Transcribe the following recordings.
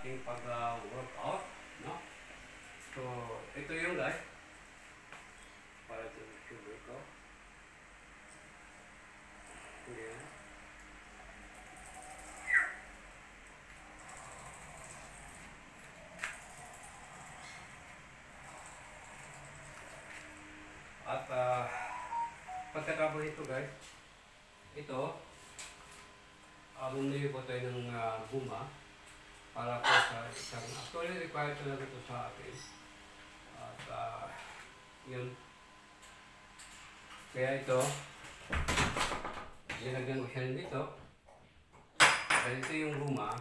ating pag-workout, no? So, ito yung guys, para sa sugar ko. Ayan. At pagkatapos ito guys, ito, bumili ko tayo ng guma para po sa isang, actually required talaga ito sa akin. At yun, kaya ito, nilagyan ko siya dito. Dahil ito yung guma,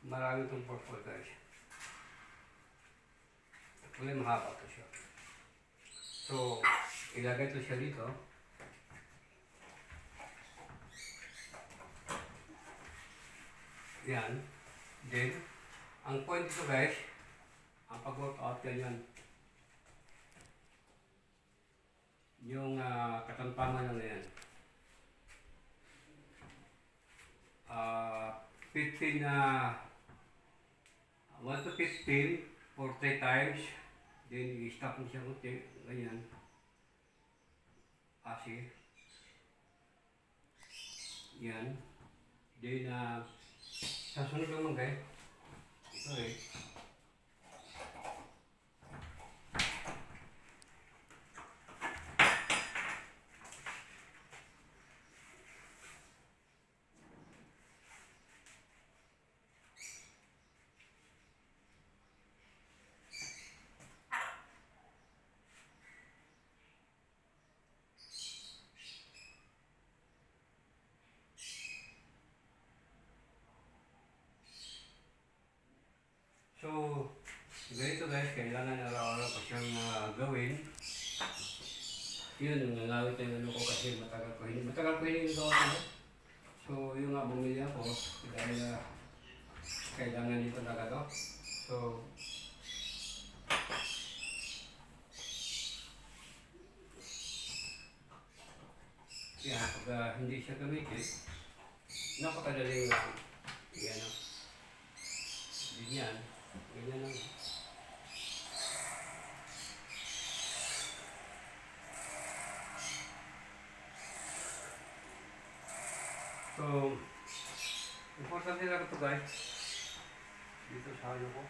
marami itong purple guys. Actually mahaba ito siya. So, ilagay ito siya dito. Yan. Then, ang point ito guys, ang pag-workout ganyan. Yung katampangan na yan. 15 1 to 15 for 3 times. Then, i-stop mo siya kunti. Ganyan. Kasi. Yan. Then, sa sunod naman guys, ito eh. So, ganito guys, kailangan araw-araw ko siyang gawin. Yun, nangalawit yung ano ko kasi matagal ko hindi gawa ko. So, yung nga bumili ako dahil kailangan dito talaga to. So, yan, pag hindi siya gamitin, napakadaling yan o. Ganyan. Ganyan lang. So, importante lang ito guys. Dito sa ano ko.